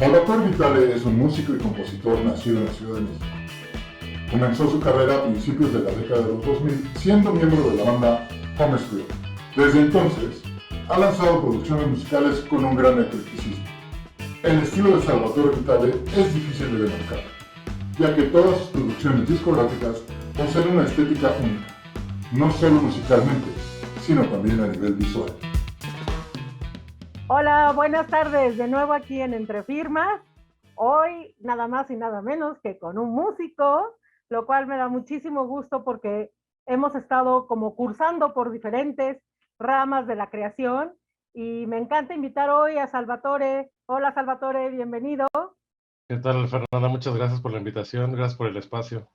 Salvatore Vitale es un músico y compositor nacido en la Ciudad de México. Comenzó su carrera a principios de la década de los 2000 siendo miembro de la banda Home Studio. Desde entonces, ha lanzado producciones musicales con un gran eclecticismo. El estilo de Salvatore Vitale es difícil de demarcar, ya que todas sus producciones discográficas poseen una estética única, no solo musicalmente, sino también a nivel visual. Hola, buenas tardes, de nuevo aquí en Entre Firmas. Hoy nada más y nada menos que con un músico, lo cual me da muchísimo gusto porque hemos estado como cursando por diferentes ramas de la creación y me encanta invitar hoy a Salvatore. Hola Salvatore, bienvenido. ¿Qué tal, Fernanda? Muchas gracias por la invitación, gracias por el espacio.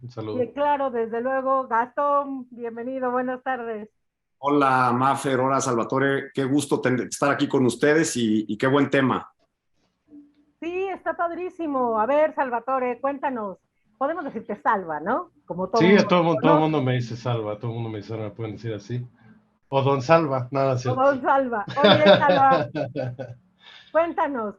Un saludo. Y claro, desde luego, Gastón, bienvenido, buenas tardes. Hola, Mafer, hola, Salvatore. Qué gusto estar aquí con ustedes y qué buen tema. Sí, está padrísimo. A ver, Salvatore, cuéntanos. Podemos decirte Salva, ¿no? Como todo Sí, mundo a todo el conoce. mundo me dice Salva, todo el mundo me dice Salva, pueden decir así. O Don Salva, nada O cierto. Don Salva. Oye, Salva,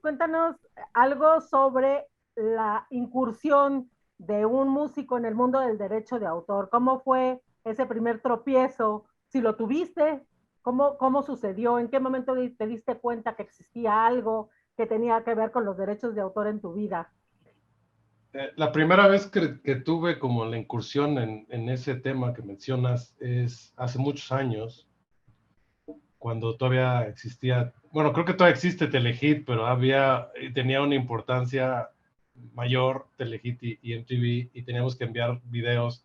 cuéntanos algo sobre la incursión de un músico en el mundo del derecho de autor. ¿Cómo fue ese primer tropiezo? Si lo tuviste, ¿cómo sucedió? ¿En qué momento te diste cuenta que existía algo que tenía que ver con los derechos de autor en tu vida? La primera vez que tuve como la incursión en ese tema que mencionas es hace muchos años, cuando todavía existía, bueno, creo que todavía existe Telehit, pero tenía una importancia mayor Telehit y MTV, y teníamos que enviar videos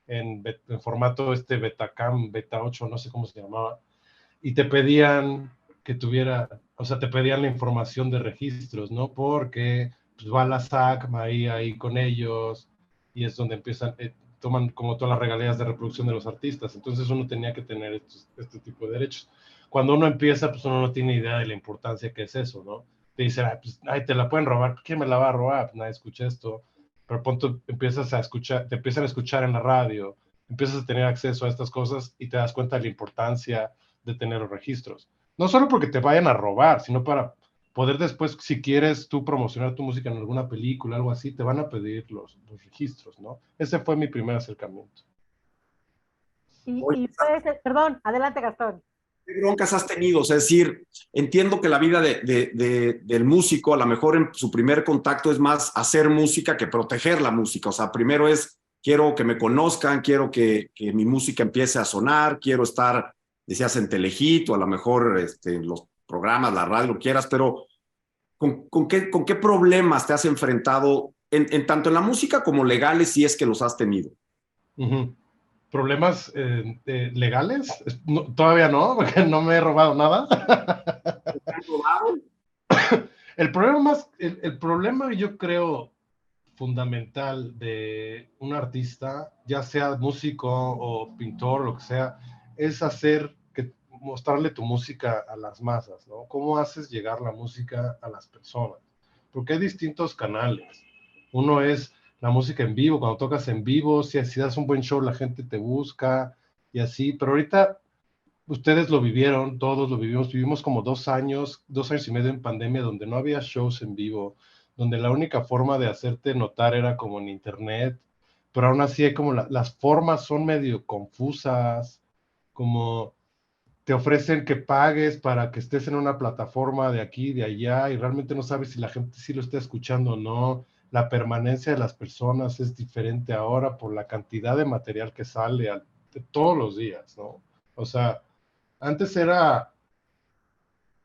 en formato Betacam, Beta 8, no sé cómo se llamaba, y te pedían que tuviera, o sea, te pedían la información de registros, ¿no? Porque pues, va la SACMA ahí con ellos, y es donde empiezan, toman como todas las regalías de reproducción de los artistas, entonces uno tenía que tener este tipo de derechos. Cuando uno empieza, pues uno no tiene idea de la importancia que es eso, ¿no? Te dicen, pues, te la pueden robar, ¿quién me la va a robar? Pues nadie escucha esto, pero pronto empiezas a escuchar, te empiezan a escuchar en la radio, empiezas a tener acceso a estas cosas y te das cuenta de la importancia de tener los registros. No solo porque te vayan a robar, sino para poder después, si quieres tú promocionar tu música en alguna película, algo así, te van a pedir los registros, ¿no? Ese fue mi primer acercamiento. Oye, Perdón, adelante Gastón. ¿qué broncas has tenido? Es decir, entiendo que la vida del músico, a lo mejor en su primer contacto es más hacer música que proteger la música. O sea, primero es, quiero que me conozcan, quiero que mi música empiece a sonar, quiero estar, decías, en Telehit o a lo mejor en los programas, la radio, lo quieras, pero ¿con qué problemas te has enfrentado tanto en la música como legales, si es que los has tenido? Uh-huh. ¿Problemas legales? No, todavía no, porque no me he robado nada. ¿Te han robado? El problema yo creo fundamental de un artista, ya sea músico o pintor, lo que sea, es mostrarle tu música a las masas, ¿no? ¿Cómo haces llegar la música a las personas? Porque hay distintos canales. Uno es la música en vivo, cuando tocas en vivo, si das un buen show, la gente te busca y así, pero ahorita ustedes lo vivieron, todos lo vivimos como 2 años y medio en pandemia, donde no había shows en vivo, donde la única forma de hacerte notar era como en internet, pero aún así hay como las formas son medio confusas, como te ofrecen que pagues para que estés en una plataforma de aquí, de allá, y realmente no sabes si la gente sí lo está escuchando o no. La permanencia de las personas es diferente ahora por la cantidad de material que sale de todos los días, ¿no? O sea, antes era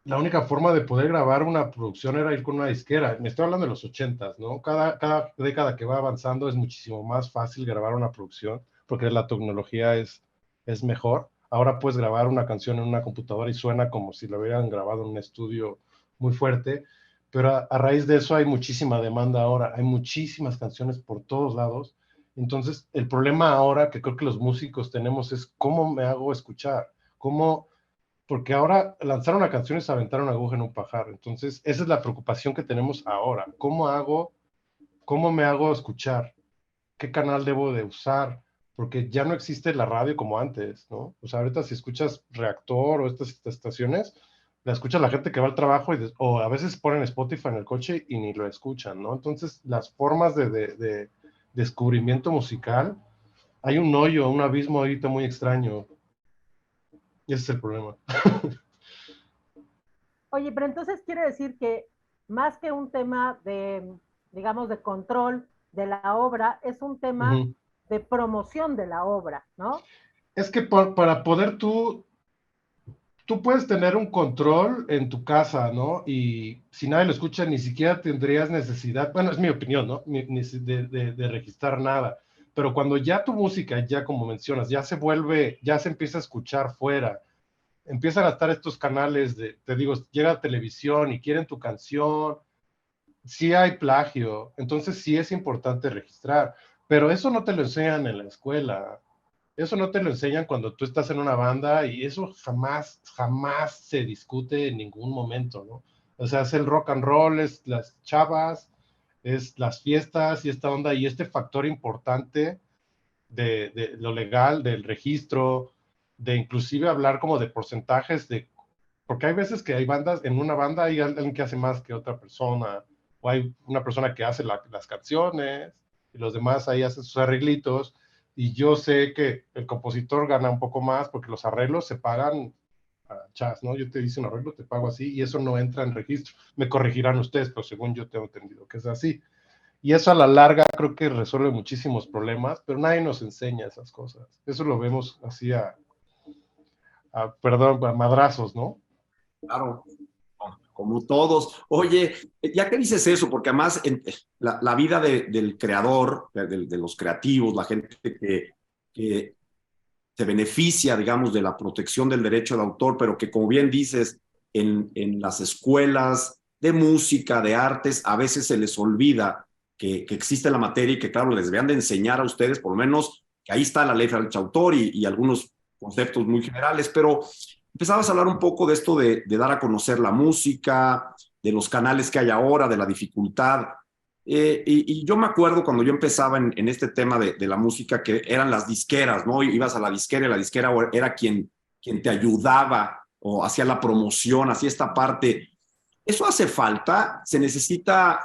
la única forma de poder grabar una producción era ir con una disquera. Me estoy hablando de los 80s, ¿no? Cada década que va avanzando es muchísimo más fácil grabar una producción porque la tecnología es mejor. Ahora puedes grabar una canción en una computadora y suena como si lo hubieran grabado en un estudio muy fuerte, pero a raíz de eso hay muchísima demanda ahora, hay muchísimas canciones por todos lados. Entonces, el problema ahora que creo que los músicos tenemos es cómo me hago escuchar, cómo porque ahora lanzar una canción es aventar una aguja en un pajar. Entonces, esa es la preocupación que tenemos ahora. ¿Cómo me hago escuchar? ¿Qué canal debo de usar? Porque ya no existe la radio como antes, ¿no? O sea, ahorita si escuchas Reactor o estas estaciones, la escucha la gente que va al trabajo o a veces ponen Spotify en el coche y ni lo escuchan, ¿no? Entonces, las formas de descubrimiento musical, hay un hoyo, un abismo ahorita muy extraño. Y ese es el problema. Oye, pero entonces quiere decir que más que un tema de, digamos, de control de la obra, es un tema Ujú. de promoción de la obra, ¿no? Es que para poder tú puedes tener un control en tu casa, ¿no? Y si nadie lo escucha, ni siquiera tendrías necesidad, bueno, es mi opinión, ¿no? De registrar nada. Pero cuando ya tu música, ya como mencionas, ya se empieza a escuchar fuera, empiezan a estar estos canales te digo, llega a televisión y quieren tu canción, sí hay plagio, entonces sí es importante registrar, pero eso no te lo enseñan en la escuela. Eso no te lo enseñan cuando tú estás en una banda y eso jamás, jamás se discute en ningún momento, ¿no? O sea, es el rock and roll, es las chavas, es las fiestas y esta onda y este factor importante de lo legal, del registro, de inclusive hablar como de porcentajes porque hay veces que hay bandas, en una banda hay alguien que hace más que otra persona, o hay una persona que hace las canciones, y los demás ahí hacen sus arreglitos, y yo sé que el compositor gana un poco más porque los arreglos se pagan a chas, ¿no? Yo te hice un arreglo, te pago así, y eso no entra en registro. Me corregirán ustedes, pero según yo tengo entendido que es así. Y eso a la larga creo que resuelve muchísimos problemas, pero nadie nos enseña esas cosas. Eso lo vemos así perdón, a madrazos, ¿no? Claro, como todos. Oye, ya que dices eso, porque además la vida del creador, de los creativos, la gente que se beneficia, digamos, de la protección del derecho de autor, pero que, como bien dices, en las escuelas de música, de artes, a veces se les olvida que existe la materia y que, claro, les deberían de enseñar a ustedes, por lo menos, que ahí está la ley de derecho de autor y algunos conceptos muy generales, pero empezabas a hablar un poco de esto de dar a conocer la música, de los canales que hay ahora, de la dificultad. Y yo me acuerdo cuando yo empezaba en este tema de la música, que eran las disqueras, ¿no? Ibas a la disquera y la disquera era quien te ayudaba o hacía la promoción, hacía esta parte. ¿Eso hace falta? ¿Se necesita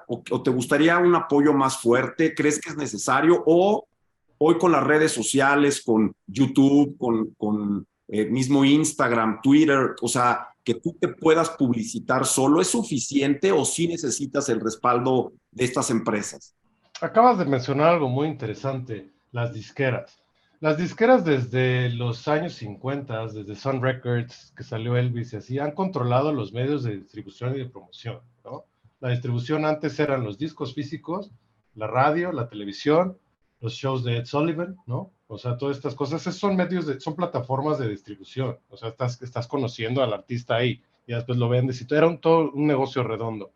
o te gustaría un apoyo más fuerte? ¿Crees que es necesario? ¿O hoy con las redes sociales, con YouTube, con mismo Instagram, Twitter, o sea, que tú te puedas publicitar solo, ¿es suficiente o sí necesitas el respaldo de estas empresas? Acabas de mencionar algo muy interesante, las disqueras. Las disqueras desde los años 50, desde Sun Records, que salió Elvis y así, han controlado los medios de distribución y de promoción, ¿no? La distribución antes eran los discos físicos, la radio, la televisión, los shows de Ed Sullivan, ¿no? O sea, todas estas cosas, esos son son plataformas de distribución. O sea, estás conociendo al artista ahí y después lo vendes y todo. Era todo un negocio redondo.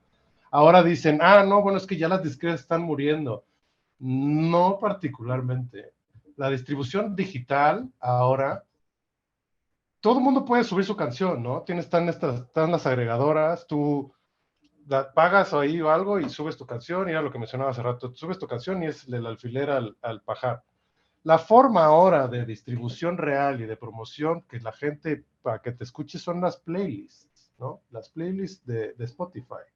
Ahora dicen, no, bueno, es que ya las disqueras están muriendo. No particularmente. La distribución digital ahora, todo el mundo puede subir su canción, ¿no? Están las agregadoras, tú pagas ahí o algo y subes tu canción, y era lo que mencionaba hace rato, subes tu canción y es el alfiler al pajar. La forma ahora de distribución real y de promoción que la gente, para que te escuche, son las playlists, ¿no? Las playlists de Spotify.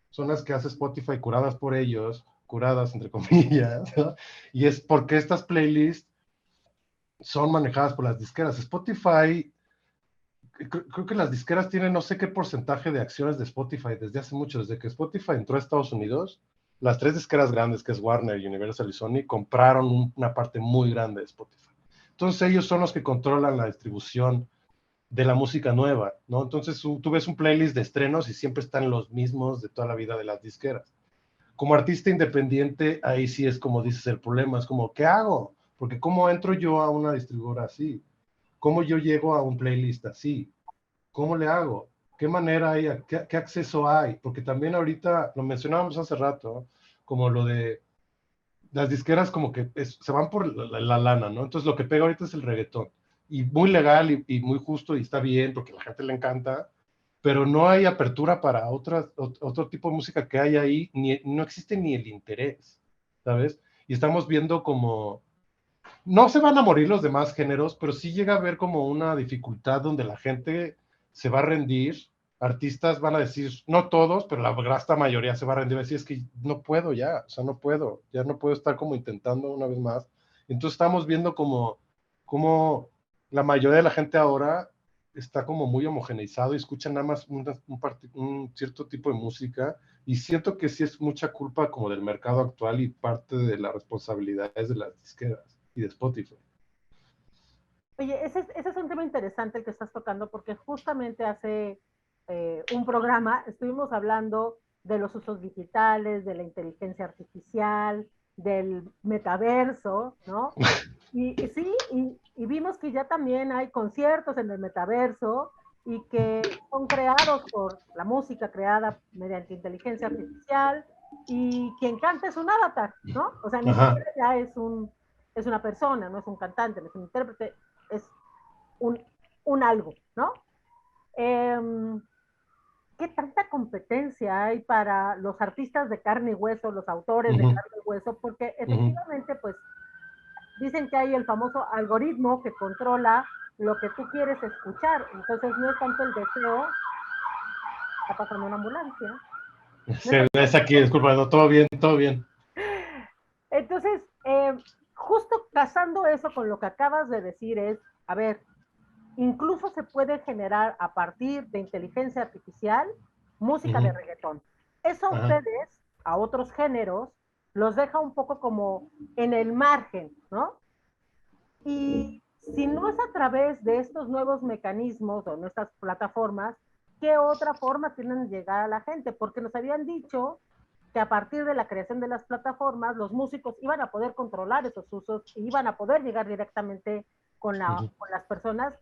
Son las que hace Spotify curadas por ellos, curadas entre comillas, ¿no? Y es porque estas playlists son manejadas por las disqueras. Spotify, creo que las disqueras tienen no sé qué porcentaje de acciones de Spotify desde hace mucho, desde que Spotify entró a Estados Unidos, las tres disqueras grandes, que es Warner, Universal y Sony, compraron una parte muy grande de Spotify. Entonces ellos son los que controlan la distribución de la música nueva, ¿no? Entonces tú ves un playlist de estrenos y siempre están los mismos de toda la vida de las disqueras. Como artista independiente, ahí sí es como dices el problema, es como, ¿qué hago? Porque ¿cómo entro yo a una distribuidora así? ¿Cómo yo llego a un playlist así? ¿Cómo le hago? ¿Qué manera hay? ¿Qué acceso hay? Porque también ahorita, lo mencionábamos hace rato, como lo de las disqueras como que se van por la lana, ¿no? Entonces lo que pega ahorita es el reggaetón. Y muy legal y muy justo y está bien porque a la gente le encanta, pero no hay apertura para otro tipo de música que hay ahí, no existe ni el interés, ¿sabes? Y estamos viendo como, no se van a morir los demás géneros, pero sí llega a haber como una dificultad donde la gente se va a rendir, artistas van a decir, no todos, pero la vasta mayoría se va a rendir, va a decir, es que no puedo ya, o sea, no puedo, ya no puedo estar como intentando una vez más. Entonces estamos viendo como la mayoría de la gente ahora está como muy homogeneizado y escucha nada más un cierto tipo de música, y siento que sí es mucha culpa como del mercado actual y parte de las responsabilidades de las disqueras y de Spotify. Oye, ese es un tema interesante el que estás tocando, porque justamente hace un programa estuvimos hablando de los usos digitales, de la inteligencia artificial, del metaverso, ¿no? Y sí, y vimos que ya también hay conciertos en el metaverso y que son creados por la música creada mediante inteligencia artificial, y quien canta es un avatar, ¿no? O sea, ni siquiera ya es una persona, no es un cantante, no es un intérprete, es un algo, ¿no? Eh, ¿Qué tanta competencia hay para los artistas de carne y hueso, los autores de carne y hueso? Porque efectivamente, pues, dicen que hay el famoso algoritmo que controla lo que tú quieres escuchar. Entonces no es tanto el deseo. Está pasando una ambulancia. Sí, es aquí, disculpa, no, todo bien, todo bien. Entonces, justo casando eso con lo que acabas de decir es, a ver, incluso se puede generar a partir de inteligencia artificial música de reggaetón. Eso a ustedes, a otros géneros, los deja un poco como en el margen, ¿no? Y si no es a través de estos nuevos mecanismos o nuestras plataformas, ¿qué otra forma tienen de llegar a la gente? Porque nos habían dicho que a partir de la creación de las plataformas, los músicos iban a poder controlar esos usos y iban a poder llegar directamente con las personas,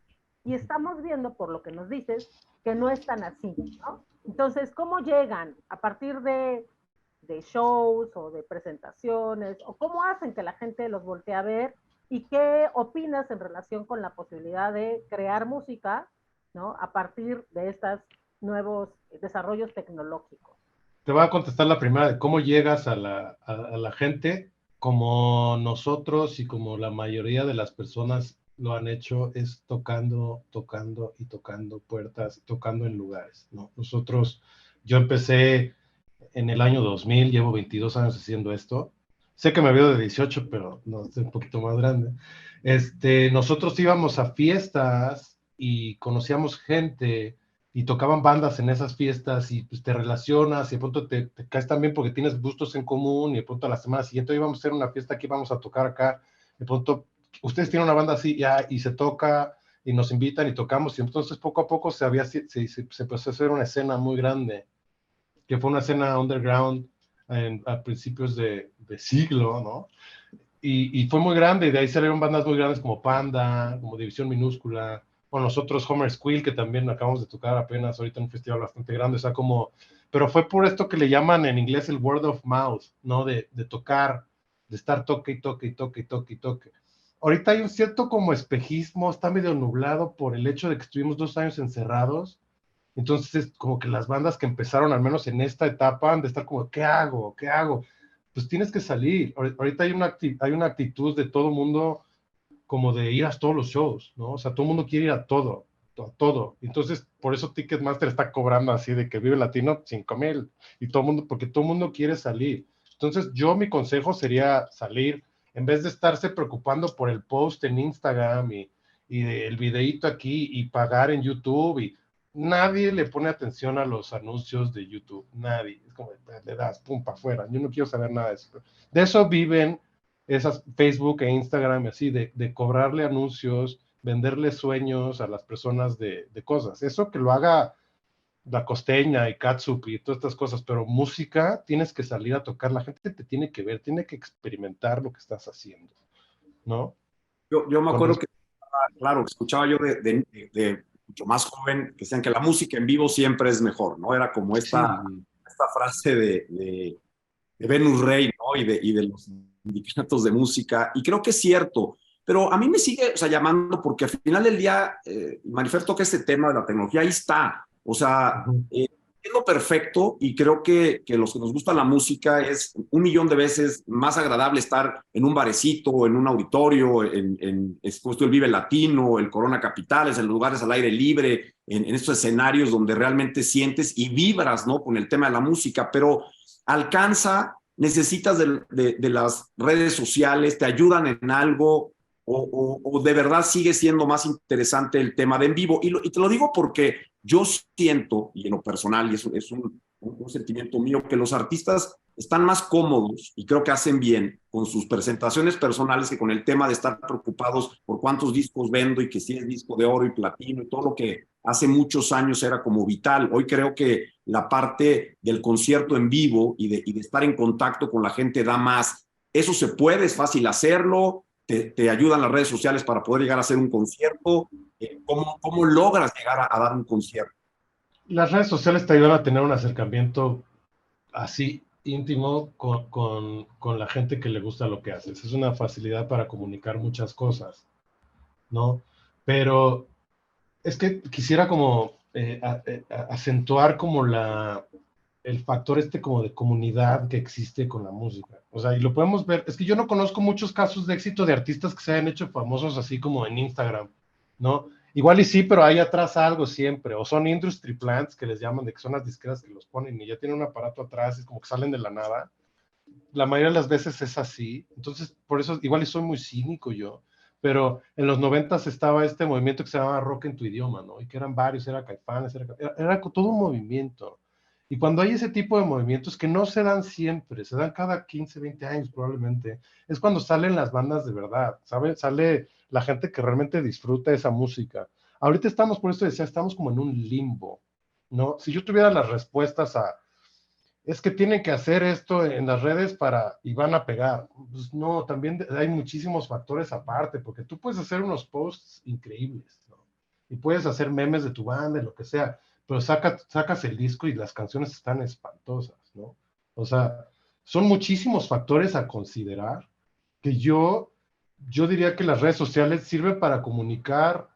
y estamos viendo, por lo que nos dices, que no es tan así, ¿no? Entonces, ¿cómo llegan? ¿A partir de shows o de presentaciones? ¿O cómo hacen que la gente los voltee a ver? ¿Y qué opinas en relación con la posibilidad de crear música, ¿no?, a partir de estos nuevos desarrollos tecnológicos? Te voy a contestar la primera de cómo llegas a la gente. Como nosotros y como la mayoría de las personas lo han hecho, es tocando y tocando puertas, tocando en lugares, ¿no? Yo empecé en el año 2000, llevo 22 años haciendo esto. Sé que me veo de 18, pero no, estoy un poquito más grande. Nosotros íbamos a fiestas y conocíamos gente y tocaban bandas en esas fiestas, y pues te relacionas y de pronto te caes también porque tienes gustos en común, y de pronto a la semana siguiente íbamos a hacer una fiesta aquí, vamos a tocar acá, de pronto ustedes tienen una banda así ya, y se toca y nos invitan y tocamos, y entonces poco a poco se empezó a hacer una escena muy grande, que fue una escena underground a principios de siglo, ¿no? Y fue muy grande, y de ahí salieron bandas muy grandes como Panda, como División Minúscula, bueno, nosotros Homer Squill, que también acabamos de tocar apenas ahorita en un festival bastante grande, o sea, pero fue por esto que le llaman en inglés el word of mouth, ¿no? De tocar, de estar toque y toque y toque y toque y toque. Ahorita hay un cierto como espejismo, está medio nublado por el hecho de que estuvimos 2 años encerrados, entonces es como que las bandas que empezaron, al menos en esta etapa, han de estar como, ¿qué hago? ¿Qué hago? Pues tienes que salir. Ahorita hay una actitud de todo mundo como de ir a todos los shows, ¿no? O sea, todo el mundo quiere ir a todo. Entonces, por eso Ticketmaster está cobrando así de que Vive Latino 5,000, y todo el mundo, porque todo el mundo quiere salir. Entonces, mi consejo sería salir, en vez de estarse preocupando por el post en Instagram y el videíto aquí y pagar en YouTube, y nadie le pone atención a los anuncios de YouTube, nadie. Es como, le das, pum, para afuera. Yo no quiero saber nada de eso. De eso viven esas Facebook e Instagram, así, de cobrarle anuncios, venderle sueños a las personas de cosas. Eso que lo haga La Costeña y Catsup y todas estas cosas, pero música tienes que salir a tocar, la gente te tiene que ver, tiene que experimentar lo que estás haciendo, ¿no? Yo me acuerdo que, claro, escuchaba yo de mucho más joven que decían que la música en vivo siempre es mejor, ¿no? Era como esta frase de Venus Rey, ¿no? Y de los sindicatos de música, y creo que es cierto, pero a mí me sigue, o sea, llamando, porque al final del día, Marifer toca este tema de la tecnología, ahí está, o sea, Entiendo perfecto y creo que los que nos gusta la música es 1,000,000 de veces más agradable estar en un barecito, en un auditorio, el Vive Latino, el Corona Capitales, en lugares al aire libre, en estos escenarios donde realmente sientes y vibras, ¿no? Con el tema de la música, pero necesitas de las redes sociales, te ayudan en algo o de verdad sigue siendo más interesante el tema de en vivo. Y te lo digo porque yo siento, y en lo personal, y es un sentimiento mío, que los artistas están más cómodos y creo que hacen bien con sus presentaciones personales que con el tema de estar preocupados por cuántos discos vendo y que si es disco de oro y platino y todo lo que hace muchos años era como vital. Hoy creo que la parte del concierto en vivo y de estar en contacto con la gente da más. Eso se puede, es fácil hacerlo, te ayudan las redes sociales para poder llegar a hacer un concierto. ¿Cómo logras llegar a dar un concierto? Las redes sociales te ayudan a tener un acercamiento así íntimo con la gente que le gusta lo que haces. Es una facilidad para comunicar muchas cosas, ¿no? Pero es que quisiera como acentuar como el factor como de comunidad que existe con la música. O sea, y lo podemos ver, es que yo no conozco muchos casos de éxito de artistas que se hayan hecho famosos así como en Instagram, ¿no? Igual y sí, pero hay atrás algo siempre, o son industry plants que les llaman, de que son las disqueras que los ponen y ya tienen un aparato atrás y como que salen de la nada. La mayoría de las veces es así, entonces por eso igual y soy muy cínico yo, pero en los 90s estaba este movimiento que se llamaba rock en tu idioma, ¿no? Y que eran varios, era Caifanes, era todo un movimiento. Y cuando hay ese tipo de movimientos que no se dan siempre, se dan cada 15, 20 años probablemente, es cuando salen las bandas de verdad, ¿sabes? Sale la gente que realmente disfruta esa música. Ahorita estamos, por eso decía, estamos como en un limbo, ¿no? Si yo tuviera las respuestas es que tienen que hacer esto en las redes y van a pegar. Pues no, también hay muchísimos factores aparte, porque tú puedes hacer unos posts increíbles, ¿no? Y puedes hacer memes de tu banda, de lo que sea, pero sacas el disco y las canciones están espantosas, ¿no? O sea, son muchísimos factores a considerar que yo diría que las redes sociales sirven para comunicar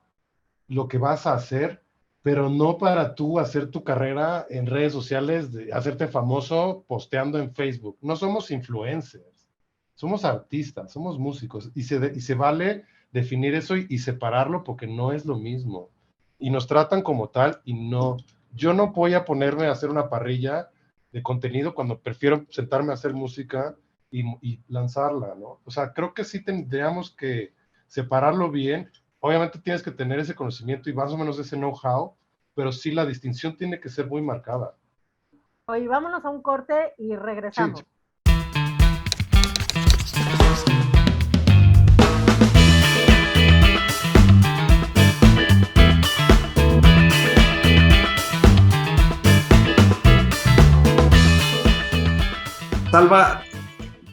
lo que vas a hacer, pero no para tú hacer tu carrera en redes sociales, de hacerte famoso posteando en Facebook. No somos influencers, somos artistas, somos músicos, y se vale definir eso y separarlo porque no es lo mismo. Y nos tratan como tal y no. Yo no voy a ponerme a hacer una parrilla de contenido cuando prefiero sentarme a hacer música y lanzarla, ¿no? O sea, creo que sí tendríamos que separarlo bien. Obviamente tienes que tener ese conocimiento y más o menos ese know-how, pero sí la distinción tiene que ser muy marcada. Oye, vámonos a un corte y regresamos. Sí. Salva,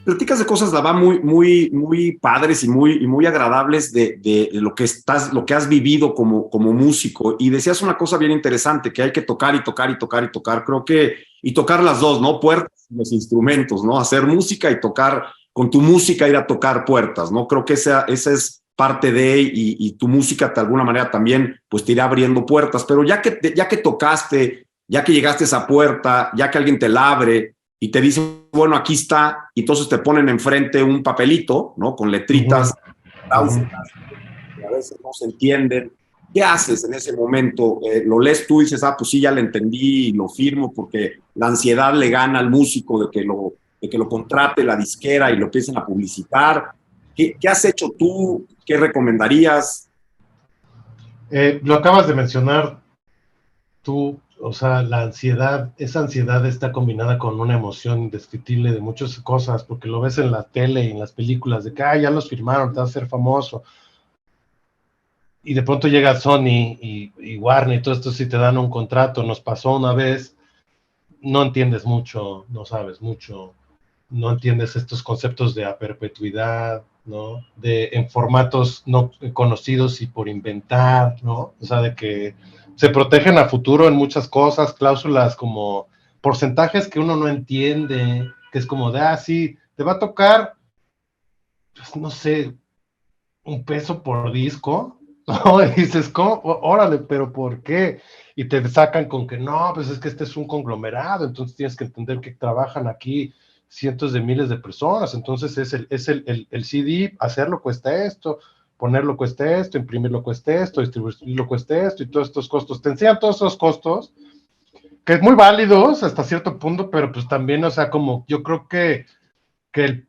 platicas de cosas, la va muy padres y muy agradables de lo que has vivido como músico. Y decías una cosa bien interesante, que hay que tocar y tocar y tocar y tocar. Creo que, y tocar las dos, ¿no? Puertas y los instrumentos, ¿no? Hacer música y tocar, con tu música ir a tocar puertas, ¿no? Creo que esa es parte de, y tu música de alguna manera también, pues te irá abriendo puertas. Pero ya que tocaste, ya que llegaste a esa puerta, ya que alguien te la abre, y te dicen, bueno, aquí está, y entonces te ponen enfrente un papelito, ¿no? Con letritas, cláusulas, que a veces no se entienden. ¿Qué haces en ese momento? ¿Lo lees tú y dices, pues sí, ya lo entendí y lo firmo, porque la ansiedad le gana al músico de que lo contrate la disquera y lo empiecen a publicitar? ¿Qué has hecho tú? ¿Qué recomendarías? Lo acabas de mencionar tú. O sea, esa ansiedad está combinada con una emoción indescriptible de muchas cosas, porque lo ves en la tele y en las películas, de que ya los firmaron, te vas a ser famoso. Y de pronto llega Sony y Warner y todo esto, si te dan un contrato, nos pasó una vez, no entiendes mucho, no sabes mucho, no entiendes estos conceptos de a perpetuidad, ¿no? En formatos no conocidos y por inventar, ¿no? O sea, de que se protegen a futuro en muchas cosas, cláusulas como porcentajes que uno no entiende, que es como de, sí, te va a tocar, pues no sé, $1 por disco, ¿no? Y dices, ¿cómo? Órale, pero ¿por qué? Y te sacan con que no, pues es que este es un conglomerado, entonces tienes que entender que trabajan aquí cientos de miles de personas, entonces es el CD, hacerlo cuesta esto, ponerlo cuesta esto, imprimirlo cuesta esto, distribuirlo cuesta esto, y todos estos costos. Te enseñan todos esos costos, que es muy válidos hasta cierto punto, pero pues también, o sea, como yo creo que el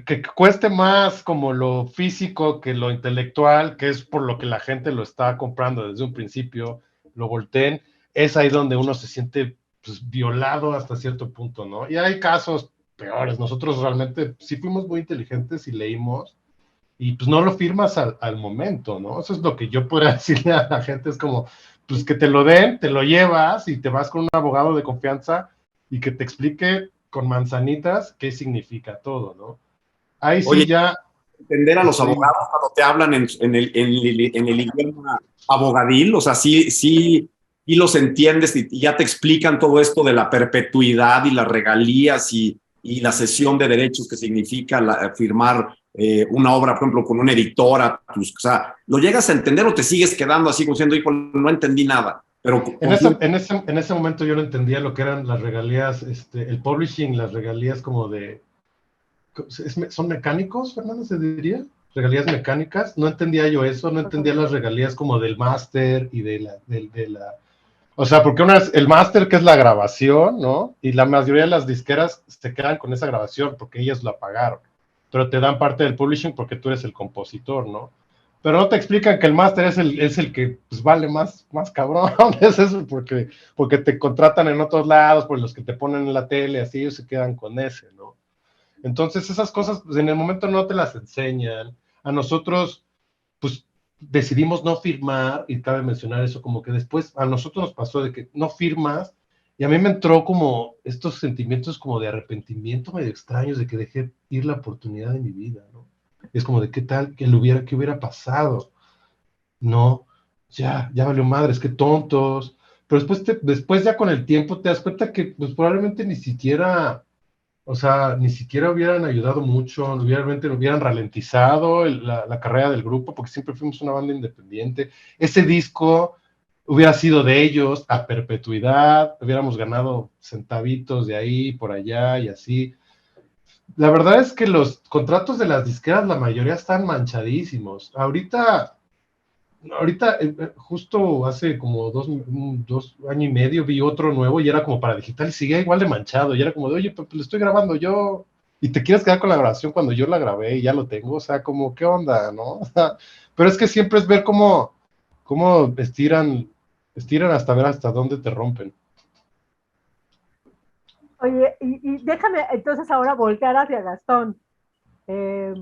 que cueste más como lo físico que lo intelectual, que es por lo que la gente lo está comprando desde un principio, lo volteen, es ahí donde uno se siente pues, violado hasta cierto punto, ¿no? Y hay casos peores. Nosotros realmente sí fuimos muy inteligentes y leímos, y pues no lo firmas al momento, ¿no? Eso es lo que yo podría decirle a la gente, es como, pues que te lo den, te lo llevas y te vas con un abogado de confianza y que te explique con manzanitas qué significa todo, ¿no? Ahí sí Oye, ya entender a los estoy. abogados cuando te hablan en el idioma abogadil, o sea, sí los entiendes y ya te explican todo esto de la perpetuidad y las regalías y la cesión de derechos que significa firmar una obra, por ejemplo, con una editora, pues, o sea, ¿lo llegas a entender o te sigues quedando así como diciendo, hijo, no entendí nada? Pero En ese momento yo no entendía lo que eran las regalías, el publishing, las regalías como de. ¿Son mecánicos, Fernando, se diría? Regalías mecánicas. No entendía yo eso, no entendía las regalías como del máster y de la. O sea, porque una es el máster, que es la grabación, ¿no? Y la mayoría de las disqueras se quedan con esa grabación porque ellas la pagaron. Pero te dan parte del publishing porque tú eres el compositor, ¿no? Pero no te explican que el máster es el que pues, vale más cabrón. Es eso porque te contratan en otros lados, por los que te ponen en la tele, así ellos se quedan con ese, ¿no? Entonces esas cosas pues, en el momento no te las enseñan. A nosotros, pues decidimos no firmar, y cabe mencionar eso, como que después a nosotros nos pasó de que no firmas, y a mí me entró como estos sentimientos como de arrepentimiento medio extraños de que dejé ir la oportunidad de mi vida, ¿no? Es como de qué tal, qué hubiera pasado. No, ya valió madres, qué tontos. Pero después ya con el tiempo te das cuenta que pues probablemente ni siquiera, o sea, ni siquiera hubieran ayudado mucho, realmente hubieran ralentizado la carrera del grupo, porque siempre fuimos una banda independiente. Ese disco hubiera sido de ellos a perpetuidad, hubiéramos ganado centavitos de ahí, por allá y así. La verdad es que los contratos de las disqueras, la mayoría están manchadísimos. Ahorita, justo hace como 2 años y medio vi otro nuevo y era como para digital y seguía igual de manchado. Y era como de, oye, pues lo estoy grabando yo y te quieres quedar con la grabación cuando yo la grabé y ya lo tengo. O sea, como, ¿qué onda, no? O sea, pero es que siempre es ver cómo estiran hasta ver hasta dónde te rompen. Oye, y déjame entonces ahora voltear hacia Gastón. Eh,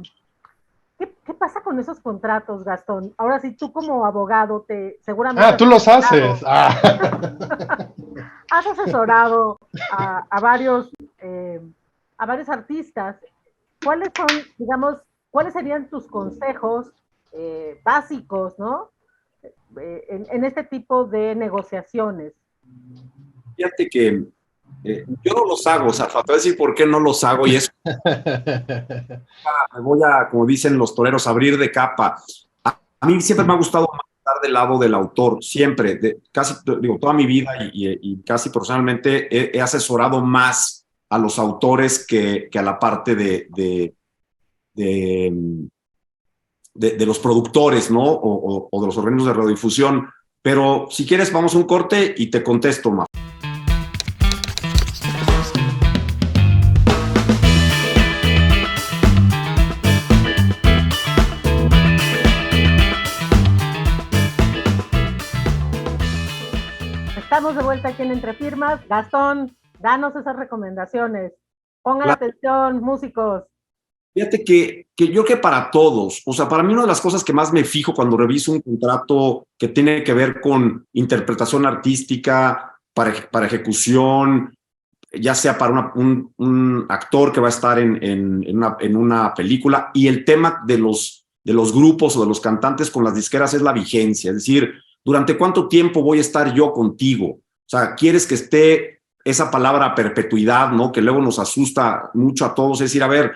¿Qué pasa con esos contratos, Gastón? Ahora sí, tú como abogado, seguramente Ah, tú los haces. Ah. has asesorado a varios artistas. ¿Cuáles son, digamos, cuáles serían tus consejos básicos, ¿no? En este tipo de negociaciones. fíjate que yo no los hago, o sea, te voy a decir por qué no los hago y es me voy a, como dicen los toreros, abrir de capa. A mí siempre me ha gustado más estar del lado del autor, siempre, casi, digo, toda mi vida y casi profesionalmente he asesorado más a los autores que a la parte de los productores, ¿no? O de los organismos de radiodifusión. Pero si quieres, vamos a un corte y te contesto más. Estamos de vuelta aquí en Entre Firmas. Gastón, danos esas recomendaciones. Pongan atención, músicos. Fíjate que yo creo que para todos, o sea, para mí una de las cosas que más me fijo cuando reviso un contrato que tiene que ver con interpretación artística, para ejecución, ya sea para un actor que va a estar en una película, y el tema de los grupos o de los cantantes con las disqueras es la vigencia, es decir, ¿durante cuánto tiempo voy a estar yo contigo? O sea, ¿quieres que esté esa palabra perpetuidad, ¿no? Que luego nos asusta mucho a todos, es decir, a ver,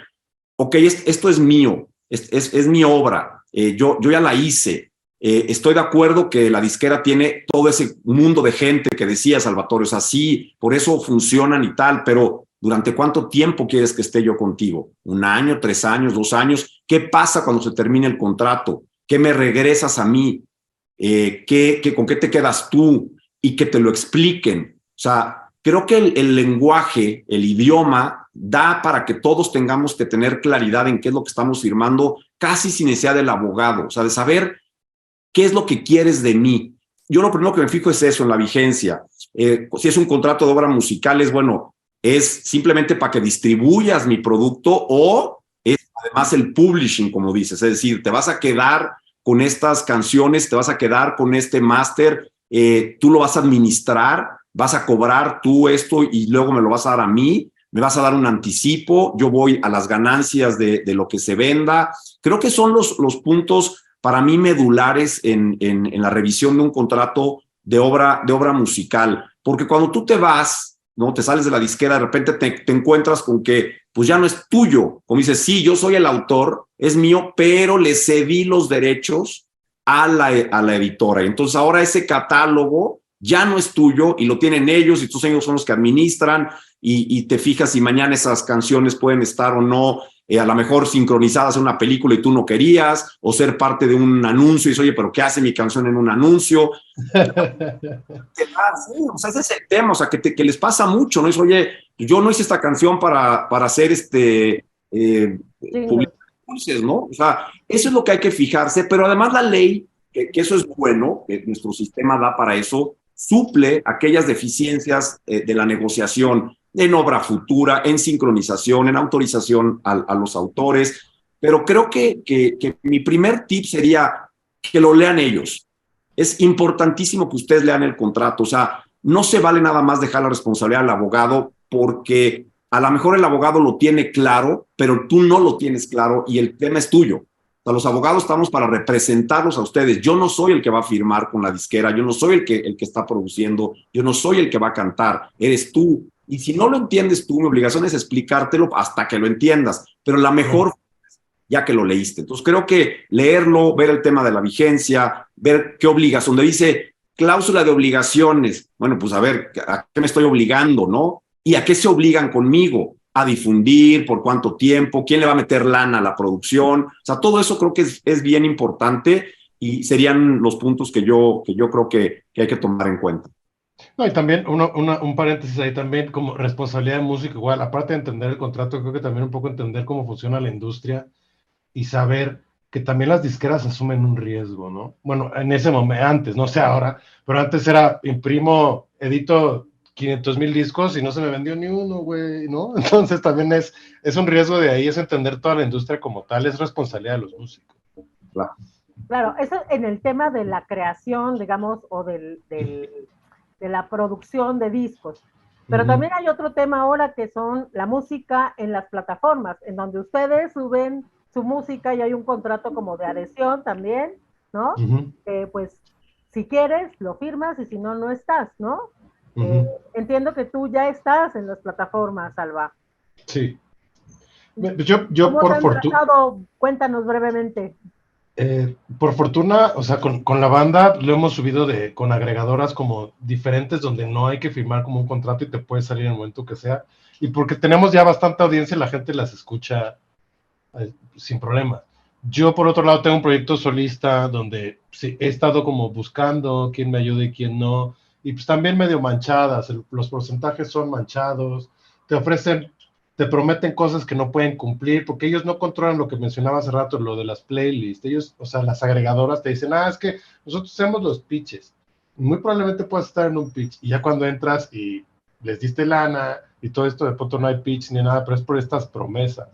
ok, esto es mío, es mi obra, yo ya la hice, Estoy de acuerdo que la disquera tiene todo ese mundo de gente que decía Salvatore, o sea, sí, por eso funcionan y tal, pero ¿durante cuánto tiempo quieres que esté yo contigo? ¿1 año, 3 años, 2 años? ¿Qué pasa cuando se termine el contrato? ¿Qué me regresas a mí? ¿Con qué te quedas tú? Y que te lo expliquen. O sea, creo que el lenguaje, el idioma, da para que todos tengamos que tener claridad en qué es lo que estamos firmando, casi sin necesidad del abogado, o sea, de saber qué es lo que quieres de mí. Yo lo primero que me fijo es eso, en la vigencia. Si es un contrato de obra musical, bueno, es simplemente para que distribuyas mi producto o es además el publishing, como dices, es decir, te vas a quedar con estas canciones, te vas a quedar con este máster, tú lo vas a administrar, vas a cobrar tú esto y luego me lo vas a dar a mí, me vas a dar un anticipo, yo voy a las ganancias de lo que se venda. Creo que son los puntos para mí medulares en la revisión de un contrato de obra musical, porque cuando tú te vas, ¿no? Te sales de la disquera, de repente te encuentras con que pues ya no es tuyo, como dices, sí, yo soy el autor, es mío, pero le cedí los derechos a la editora, y entonces ahora ese catálogo ya no es tuyo y lo tienen ellos y tus ellos son los que administran y te fijas si mañana esas canciones pueden estar o no a lo mejor sincronizadas en una película y tú no querías, o ser parte de un anuncio y dices, oye, pero ¿qué hace mi canción en un anuncio? Sí, o sea, ese es el tema, o sea, que les pasa mucho, ¿no? Es, oye, yo no hice esta canción para hacer publicidades, ¿no? O sea, eso es lo que hay que fijarse, pero además la ley, que eso es bueno, que nuestro sistema da para eso, suple aquellas deficiencias de la negociación en obra futura, en sincronización, en autorización a los autores, pero creo que mi primer tip sería que lo lean ellos. Es importantísimo que ustedes lean el contrato, o sea, no se vale nada más dejar la responsabilidad al abogado porque a lo mejor el abogado lo tiene claro, pero tú no lo tienes claro y el tema es tuyo. O sea, los abogados estamos para representarlos a ustedes. Yo no soy el que va a firmar con la disquera, yo no soy el que está produciendo, yo no soy el que va a cantar, eres tú. Y si no lo entiendes tú, mi obligación es explicártelo hasta que lo entiendas, pero la mejor ya que lo leíste. Entonces creo que leerlo, ver el tema de la vigencia, ver qué obligas, donde dice cláusula de obligaciones, bueno, pues a ver, ¿a qué me estoy obligando, no? ¿Y a qué se obligan conmigo? A difundir, por cuánto tiempo, quién le va a meter lana a la producción. O sea, todo eso creo que es bien importante y serían los puntos que yo creo que hay que tomar en cuenta. No, y también un paréntesis ahí también, como responsabilidad de músico, igual, aparte de entender el contrato, creo que también un poco entender cómo funciona la industria y saber que también las disqueras asumen un riesgo, ¿no? Bueno, en ese momento, antes, no sé ahora, pero antes era imprimo, edito 500,000 discos y no se me vendió ni uno, güey, ¿no? Entonces también es un riesgo de ahí, es entender toda la industria como tal, es responsabilidad de los músicos. Claro. Claro, eso en el tema de la creación, digamos, o de la producción de discos. Pero también hay otro tema ahora que son la música en las plataformas, en donde ustedes suben su música y hay un contrato como de adhesión también, ¿no? Pues si quieres, lo firmas y si no, no estás, ¿no? Entiendo que tú ya estás en las plataformas, Alba. Sí. Yo ¿Cómo por te han tratado? Cuéntanos brevemente. Por fortuna, o sea, con la banda lo hemos subido con agregadoras como diferentes donde no hay que firmar como un contrato y te puede salir en el momento que sea. Y porque tenemos ya bastante audiencia, la gente las escucha sin problema. Yo, por otro lado, tengo un proyecto solista donde sí, he estado como buscando quién me ayude y quién no. Y pues también medio manchadas, los porcentajes son manchados, te prometen cosas que no pueden cumplir, porque ellos no controlan lo que mencionaba hace rato, lo de las playlists. Ellos, o sea, las agregadoras te dicen, es que nosotros hacemos los pitches. Muy probablemente puedas estar en un pitch. Y ya cuando entras y les diste lana y todo esto, de pronto no hay pitch ni nada, pero es por estas promesas.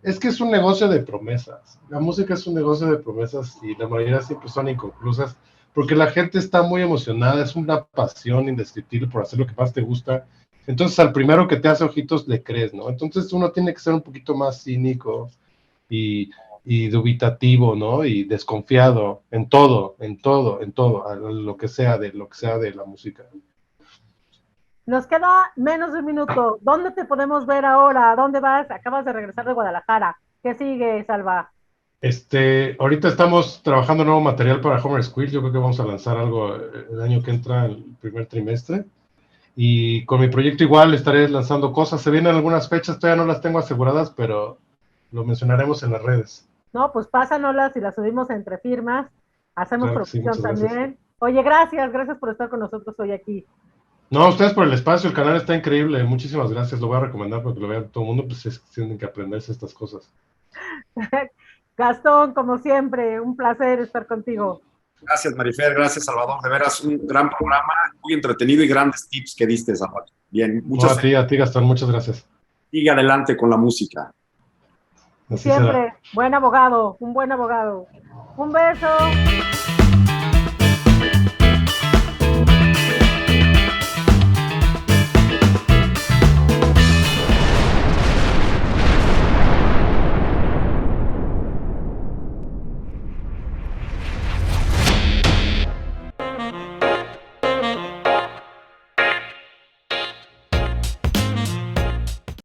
Es que es un negocio de promesas. La música es un negocio de promesas y la mayoría siempre son inconclusas porque la gente está muy emocionada, es una pasión indescriptible por hacer lo que más te gusta. Entonces al primero que te hace ojitos le crees, ¿no? Entonces uno tiene que ser un poquito más cínico y dubitativo, ¿no? Y desconfiado en todo, a lo que sea de la música. Nos queda menos de un minuto. ¿Dónde te podemos ver ahora? ¿Dónde vas? Acabas de regresar de Guadalajara. ¿Qué sigue, Salva? Ahorita estamos trabajando nuevo material para Homer Squill. Yo creo que vamos a lanzar algo el año que entra, el primer trimestre. Y con mi proyecto igual estaré lanzando cosas. Se vienen algunas fechas, todavía no las tengo aseguradas, pero lo mencionaremos en las redes. No, pues pásanoslas y las subimos entre firmas. Hacemos Claro que sí, promoción muchas también. gracias. Oye, gracias por estar con nosotros hoy aquí. No, ustedes por el espacio, el canal está increíble. Muchísimas gracias. Lo voy a recomendar porque lo vea todo el mundo, pues tienen que aprenderse estas cosas. Gastón, como siempre, un placer estar contigo. Gracias, Marifer, gracias, Salvador. De veras, un gran programa, muy entretenido y grandes tips que diste, Salvador. Bien, No, a ti, Gastón, muchas gracias. Sigue adelante con la música. Siempre, buen abogado, un buen abogado. Un beso.